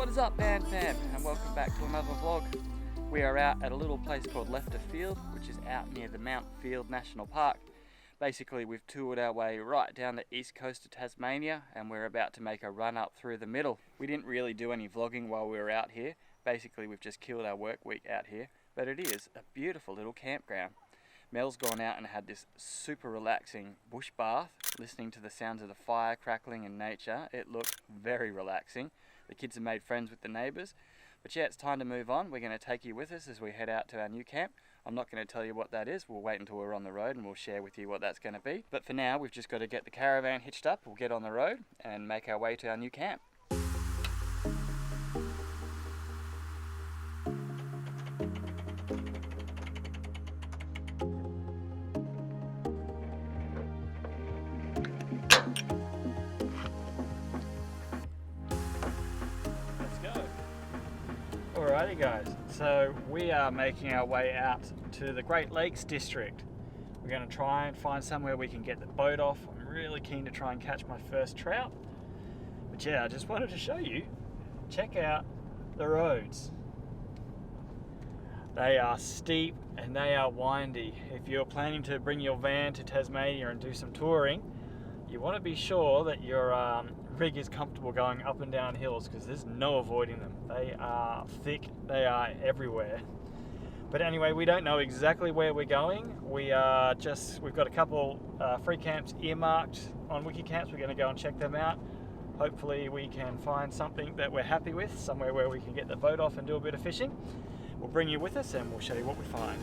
What is up, band fam, and welcome back to another vlog. We are out at a little place called Lefter Field, which is out near the Mount Field National Park. Basically, we've toured our way right down the east coast of Tasmania, and we're about to make a run up through the middle. We didn't really do any vlogging while we were out here. Basically, we've just killed our work week out here, but it is a beautiful little campground. Mel's gone out and had this super relaxing bush bath, listening to the sounds of the fire crackling in nature. It looked very relaxing. The kids have made friends with the neighbours. But yeah, it's time to move on. We're going to take you with us as we head out to our new camp. I'm not going to tell you what that is. We'll wait until we're on the road and we'll share with you what that's going to be. But for now, we've just got to get the caravan hitched up. We'll get on the road and make our way to our new camp. Alrighty guys, so we are making our way out to the Great Lakes District. We're going to try and find somewhere we can get the boat off. I'm really keen to try and catch my first trout. But yeah, I just wanted to show you, check out the roads. They are steep and they are windy. If you're planning to bring your van to Tasmania and do some touring, you want to be sure that your rig is comfortable going up and down hills, because there's no avoiding them. They are thick, they are everywhere. But anyway, we don't know exactly where we're going. We've got a couple free camps earmarked on Wikicamps. We're going to go and check them out. Hopefully we can find something that we're happy with, somewhere where we can get the boat off and do a bit of fishing. We'll bring you with us and we'll show you what we find.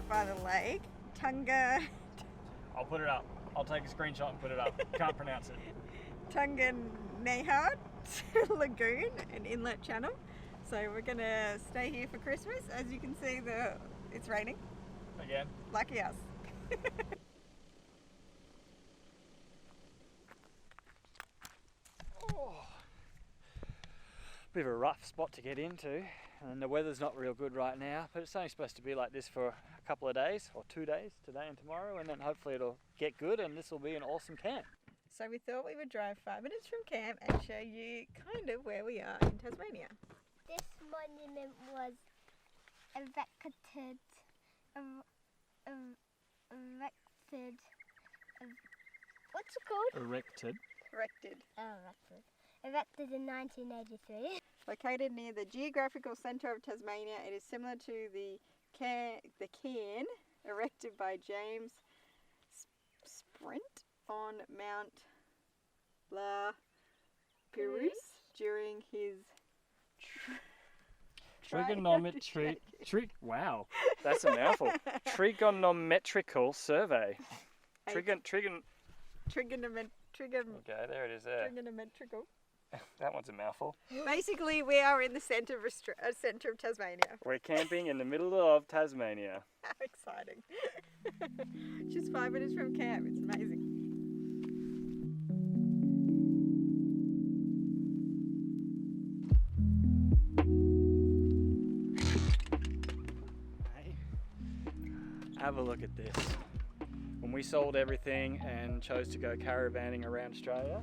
By the lake, Tunga. I'll put it up. I'll take a screenshot and put it up. Can't pronounce it. Tunga Lagoon and inlet channel. So we're gonna stay here for Christmas. As you can see, it's raining. Again. Lucky us. Oh. Bit of a rough spot to get into. And the weather's not real good right now, but it's only supposed to be like this for a couple of days, or 2 days, today and tomorrow, and then hopefully it'll get good and this will be an awesome camp. So we thought we would drive 5 minutes from camp and show you kind of where we are in Tasmania. This monument was erected what's it called? Erected In 1983. Located near the geographical centre of Tasmania, it is similar to the cairn erected by James Sprint on Mount La Perouse during his wow, that's a mouthful. Trigonometrical survey. Okay, there it is there. Trigonometrical. That one's a mouthful. Basically, we are in the centre of Tasmania. We're camping in the middle of Tasmania. How exciting. Just 5 minutes from camp. It's amazing. Hey, have a look at this. When we sold everything and chose to go caravanning around Australia,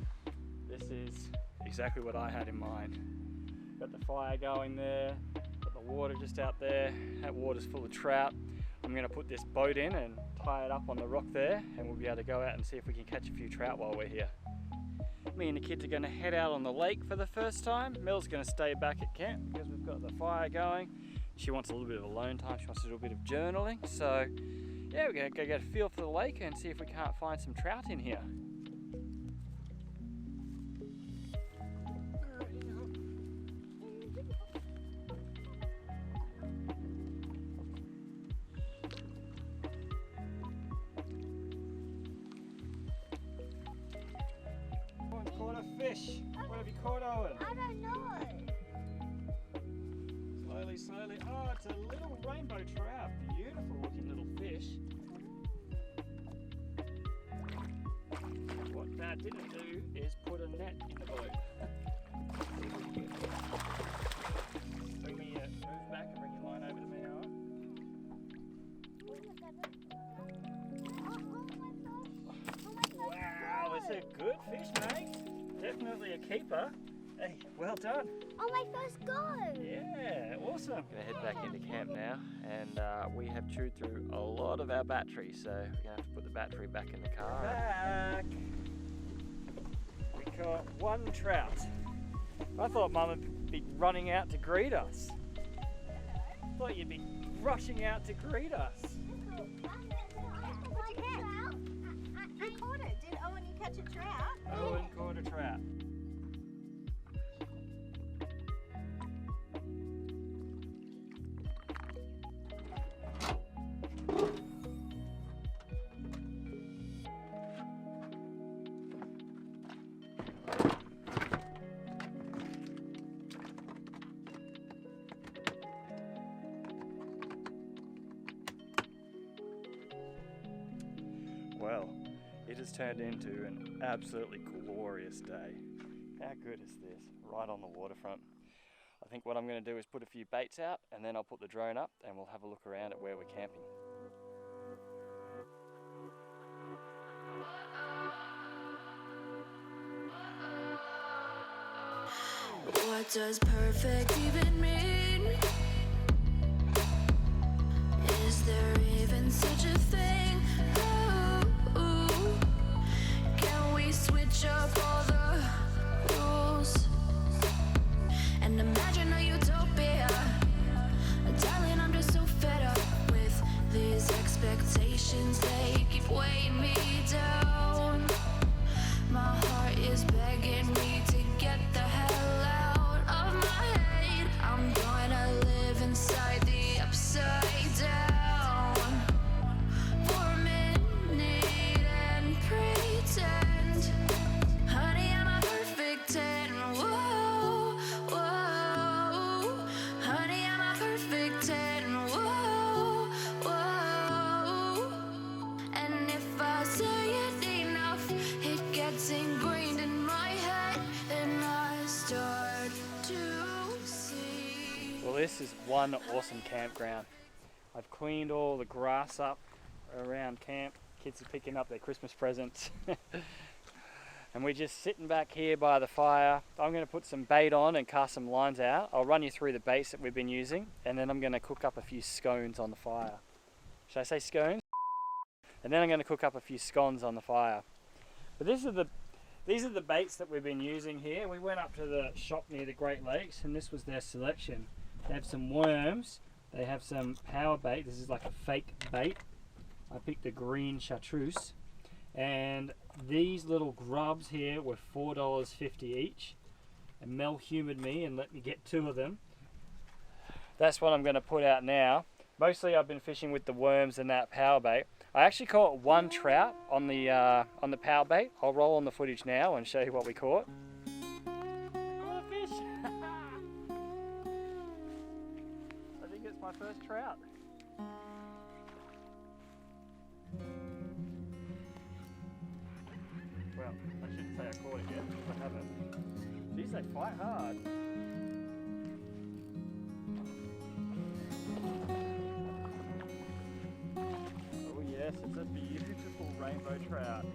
this is exactly what I had in mind. Got the fire going there, got the water just out there. That water's full of trout. I'm going to put this boat in and tie it up on the rock there, and we'll be able to go out and see if we can catch a few trout while we're here. Me and the kids are going to head out on the lake for the first time. Mel's going to stay back at camp because we've got the fire going. She wants a little bit of alone time. She wants to do a bit of journaling. So yeah, we're going to go get a feel for the lake and see if we can't find some trout in here. Fish. What have you caught, Owen? I don't know. Slowly. Oh, it's a little rainbow trout. Beautiful looking little fish. What that I didn't do is put a net in the boat. Bring me move back and bring your line over to me, alright? Wow, it's a good fish, mate. Definitely a keeper. Hey, well done. Oh, my first go! Yeah, awesome. Gonna head back into camp now, and we have chewed through a lot of our battery, so we're gonna have to put the battery back in the car. Back. We caught one trout. I thought Mum would be running out to greet us. I thought you'd be rushing out to greet us. What'd you catch? You caught it. Did Owen you catch a trout? Owen caught a trout. Well, it has turned into an absolutely glorious day. How good is this? Right on the waterfront. I think what I'm going to do is put a few baits out, and then I'll put the drone up and we'll have a look around at where we're camping. What does perfect even mean? Is there even such a thing? Ooh, can we switch up all the rules and imagine a utopia? Darling, I'm just so fed up with these expectations. They keep weighing me down. My heart is begging me to get the hell out of my head. I'm gonna live inside the upside down for a minute and pretend, honey, I'm a perfect 10. Whoa, whoa, honey, I'm a perfect 10. Whoa, whoa, and if I say it enough, it gets ingrained in my head, and I start to see. Well, this is one awesome campground. I've cleaned all the grass up around camp. Kids are picking up their Christmas presents. And we're just sitting back here by the fire. I'm going to put some bait on and cast some lines out. I'll run you through the baits that we've been using, and then I'm going to cook up a few scones on the fire. Should I say scones? And then I'm going to cook up a few scones on the fire. But these are the baits that we've been using here. We went up to the shop near the Great Lakes, and this was their selection. They have some worms, they have some power bait. This is like a fake bait. I picked a green chartreuse, and these little grubs here were $4.50 each. And Mel humoured me and let me get 2 of them. That's what I'm going to put out now. Mostly I've been fishing with the worms and that power bait. I actually caught one trout on the power bait. I'll roll on the footage now and show you what we caught. Caught a fish! I think it's my first trout. Well, I shouldn't say I caught it yet, I haven't. Geez, they fight hard. Oh yes, it's a beautiful rainbow trout.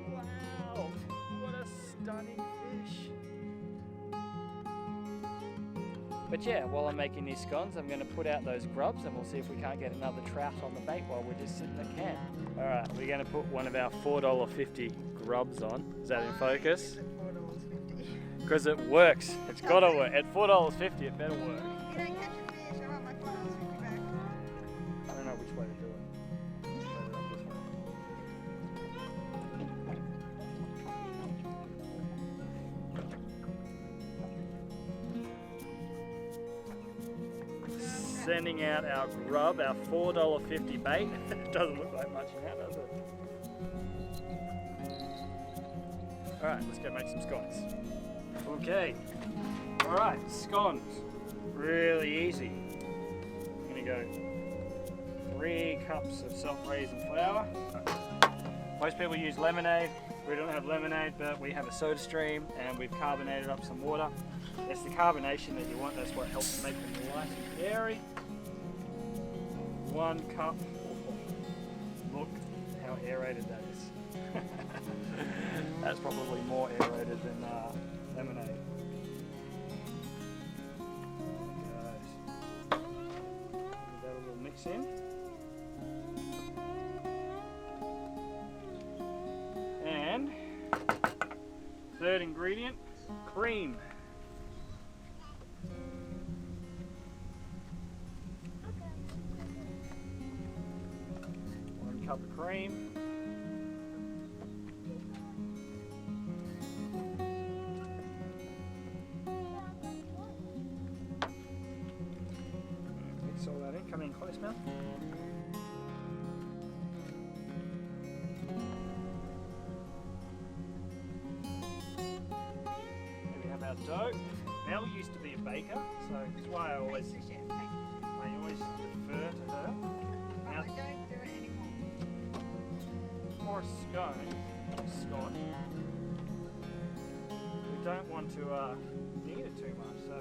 Wow, what a stunning fish. But yeah, while I'm making these scones, I'm going to put out those grubs and we'll see if we can't get another trout on the bait while we're just sitting at camp. Alright, we're going to put one of our $4.50 grubs on. Is that in focus? Because it works. It's got to work. At $4.50 it better work. You don't catch a fish, I want my $4.50 back. I don't know which way to do it. Let's try it up this way. Sending out our grub, our $4.50 bait. It doesn't look like much now, does it? Alright, let's go make some scones. Okay, Alright, scones. Really easy. I'm going to go 3 cups of self-raising flour. Most people use lemonade. We don't have lemonade, but we have a soda stream and we've carbonated up some water. It's the carbonation that you want, that's what helps make them light and airy. 1 cup. Oh, look how aerated that is. That's probably more aerated than lemonade. Guys, give that a little mix in. And third ingredient, cream. 1 cup of cream. Mix all that in. Come in close, Mel. Dough. Mel used to be a baker, so that's why I always refer to her. I don't do it anymore. For a scone, we don't want to knead it too much, so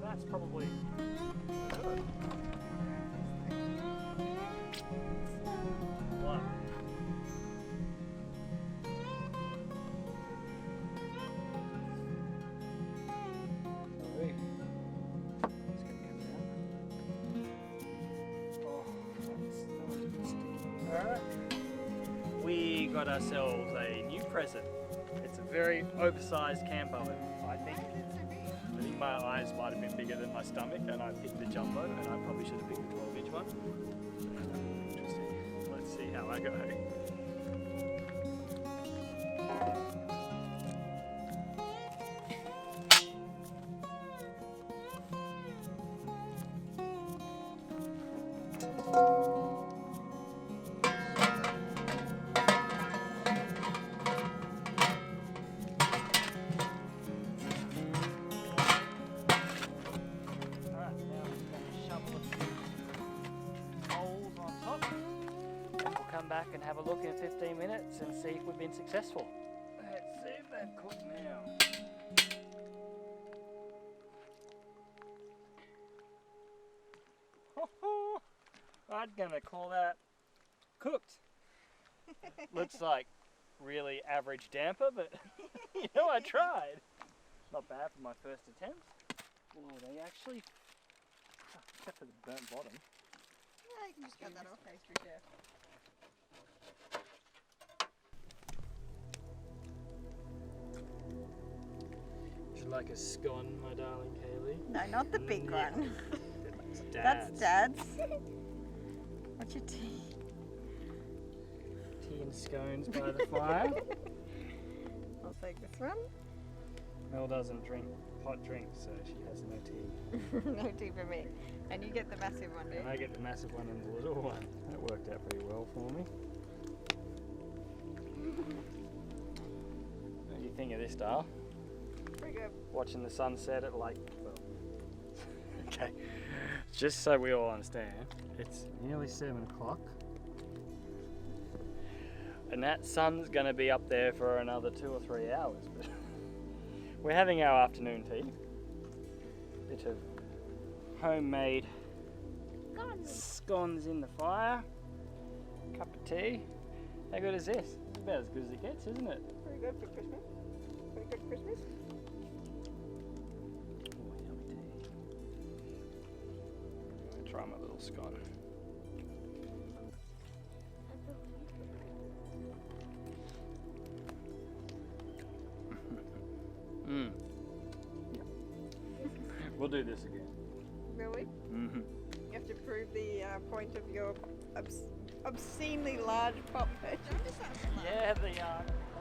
that's probably good. Wow. We got ourselves a new present. It's a very oversized camp oven. I think my eyes might have been bigger than my stomach, and I picked the jumbo, and I probably should have picked the 12-inch one. Interesting. Let's see how I go. Back and have a look in 15 minutes and see if we've been successful. Let's see if they've cooked now. I'm gonna call that cooked. Looks like really average damper, but you know, I tried. Not bad for my first attempt. Oh, they actually, except for the burnt bottom. Yeah, you can just cut that off, pastry chef. Would you like a scone, my darling Kaylee? No, not the big one. That's That's Dad's. What's your tea? Tea and scones by the fire. I'll take this one. Mel doesn't drink hot drinks, so she has no tea. No tea for me. And you get the massive one, do you? And I get the massive one and the little one. That worked out pretty well for me. What do you think of this, Dale? Pretty good. Watching the sunset at like, well, okay, just so we all understand, it's nearly 7 o'clock. And that sun's going to be up there for another 2 or 3 hours. But we're having our afternoon tea. Bit of homemade scones in the fire. Cup of tea. How good is this? It's about as good as it gets, isn't it? Pretty good for Christmas. Pretty good for Christmas. Oh, yummy tea. I'm going to try my little scone. We'll do this again. Really? Mm-hmm. You have to prove the point of your obscenely large pop purchase. Yeah, the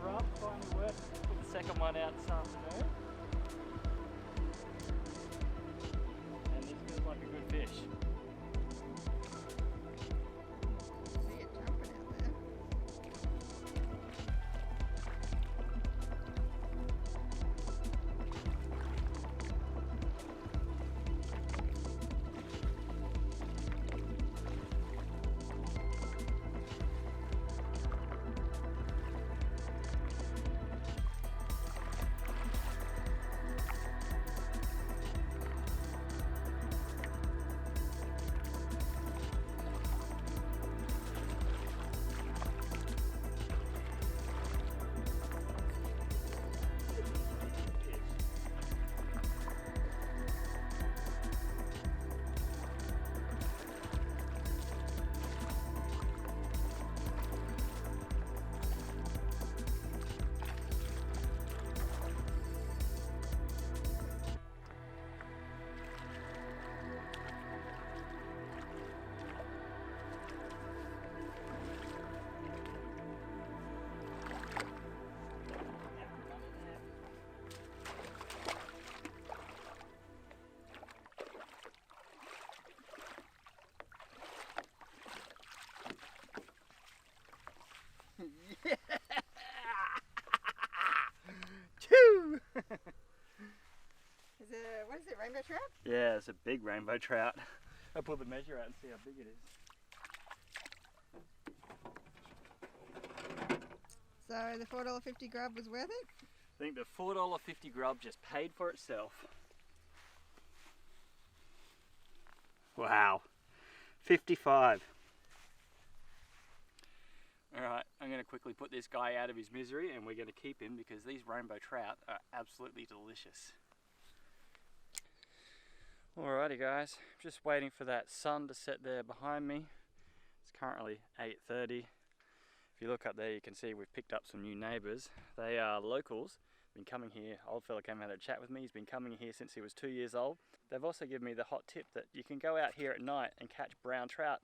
rub finally worked. Put the second one out this afternoon. And this feels like a good fish. See it jumping out there. trout? Yeah, it's a big rainbow trout. I'll pull the measure out and see how big it is. So the $4.50 grub was worth it? I think the $4.50 grub just paid for itself. Wow, 55. Alright, I'm going to quickly put this guy out of his misery and we're going to keep him because these rainbow trout are absolutely delicious. Alrighty guys, just waiting for that sun to set there behind me. It's currently 8:30. If you look up there you can see we've picked up some new neighbours. They are locals, been coming here. Old fella came out to chat with me, he's been coming here since he was 2 years old. They've also given me the hot tip that you can go out here at night and catch brown trout.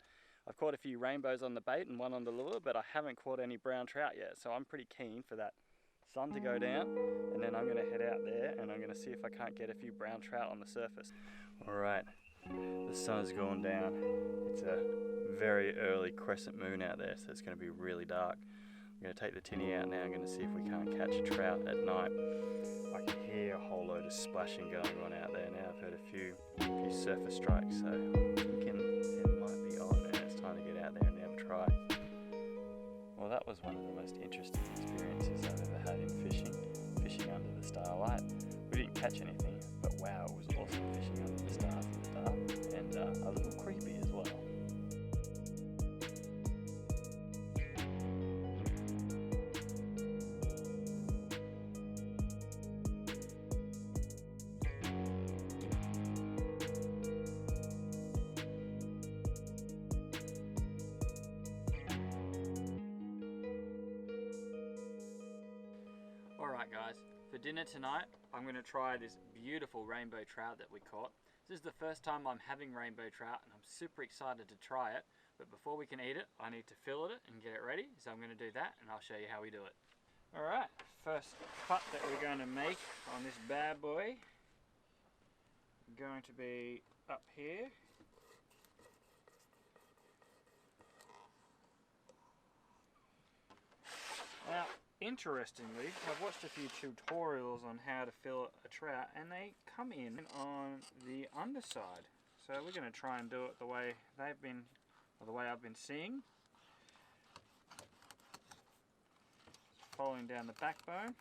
I've caught a few rainbows on the bait and one on the lure, but I haven't caught any brown trout yet, so I'm pretty keen for that sun to go down, and then I'm going to head out there and I'm going to see if I can't get a few brown trout on the surface. Alright, the sun has gone down. It's a very early crescent moon out there, so it's going to be really dark. I'm going to take the tinny out now. I'm going to see if we can't catch a trout at night. I can hear a whole load of splashing going on out there now. I've heard a few surface strikes, so I'm thinking it might be on and it's time to get out there and have a try. Well, that was one of the most interesting experiences I've ever had in fishing under the starlight. We didn't catch anything, but wow, it was awesome fishing under the stars in the dark, and a little creepy as well. Alright guys, for dinner tonight I'm going to try this beautiful rainbow trout that we caught. This is the first time I'm having rainbow trout and I'm super excited to try it, but before we can eat it I need to fillet it and get it ready, so I'm going to do that and I'll show you how we do it. Alright, first cut that we're going to make on this bad boy is going to be up here. Now, interestingly, I've watched a few tutorials on how to fillet a trout and they come in on the underside. So we're going to try and do it the way they've been, or the way I've been seeing. Following down the backbone.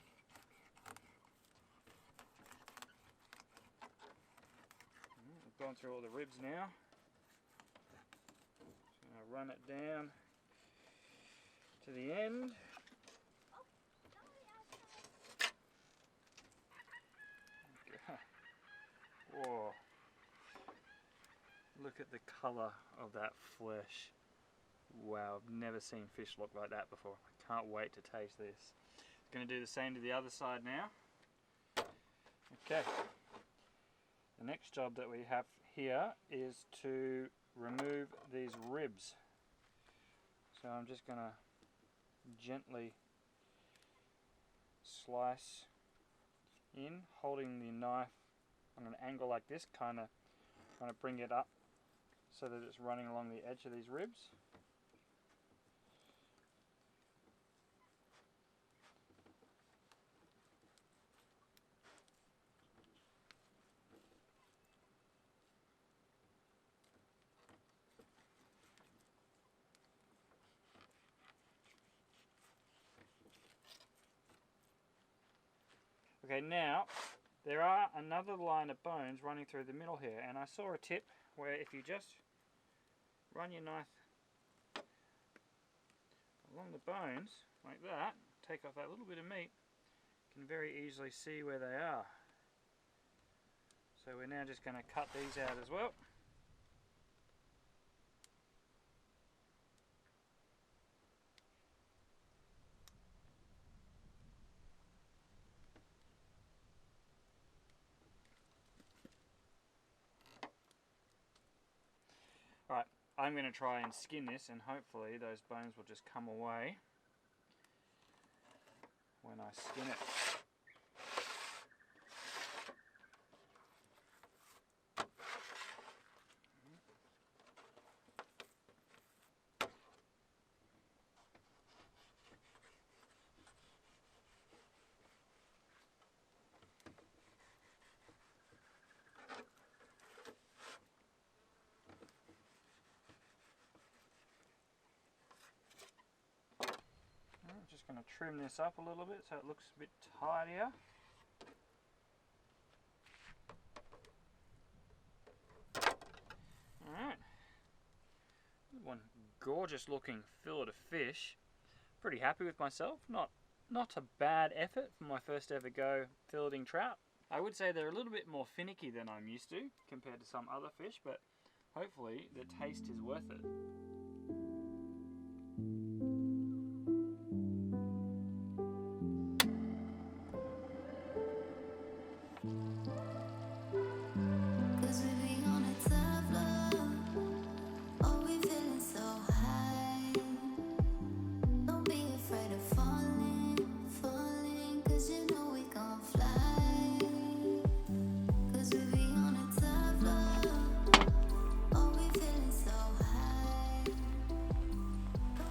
We've gone through all the ribs now. Just going to run it down to the end. Whoa. Look at the colour of that flesh. Wow, I've never seen fish look like that before. I can't wait to taste this. Going to do the same to the other side now. Okay. The next job that we have here is to remove these ribs. So I'm just going to gently slice in, holding the knife on an angle like this, kind of bring it up so that it's running along the edge of these ribs. Okay, now there are another line of bones running through the middle here, and I saw a tip where if you just run your knife along the bones like that, take off that little bit of meat, you can very easily see where they are. So we're now just going to cut these out as well. Alright, I'm going to try and skin this and hopefully those bones will just come away when I skin it. just going to trim this up a little bit so it looks a bit tidier. Alright. One gorgeous looking fillet of fish. Pretty happy with myself. Not a bad effort for my first ever go filleting trout. I would say they're a little bit more finicky than I'm used to compared to some other fish, but hopefully the taste is worth it.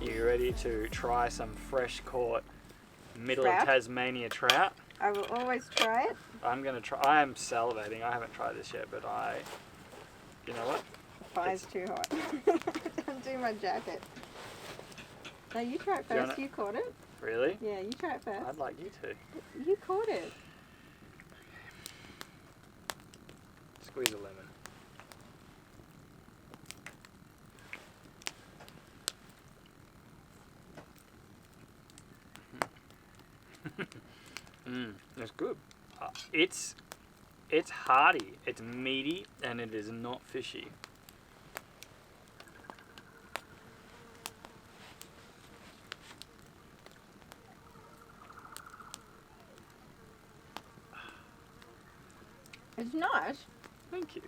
You ready to try some fresh caught middle of Tasmania trout? I will always try it. I'm gonna try. I am salivating. I haven't tried this yet, but you know what? The fire's too hot. Undo my jacket. No, you try it first. You caught it. Really? Yeah, you try it first. I'd like you to. You caught it. Squeeze a lemon. It's good. It's hearty, it's meaty, and it is not fishy. It's nice. Thank you.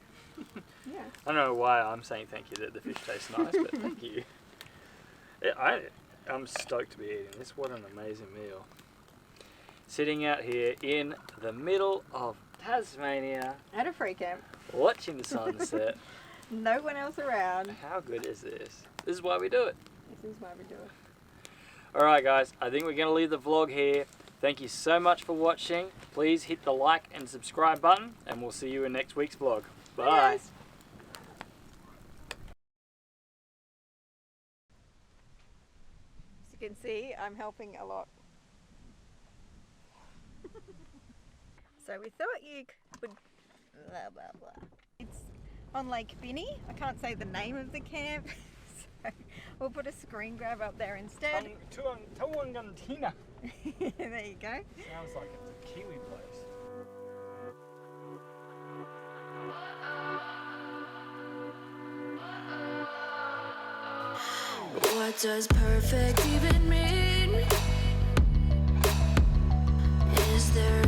Yeah. I don't know why I'm saying thank you that the fish tastes nice, but thank you. I'm stoked to be eating this. What an amazing meal. Sitting out here in the middle of Tasmania At a free camp. watching the sunset. No one else around. How good is this? This is why we do it. This is why we do it. Alright guys, I think we're going to leave the vlog here. Thank you so much for watching. Please hit the like and subscribe button, and we'll see you in next week's vlog. Bye. Bye. As you can see, I'm helping a lot. So we thought you would blah blah blah. It's on Lake Binney. I can't say the name of the camp, so we'll put a screen grab up there instead. Tuangantina. There you go. Sounds like it's a Kiwi place. What does perfect even mean? Is there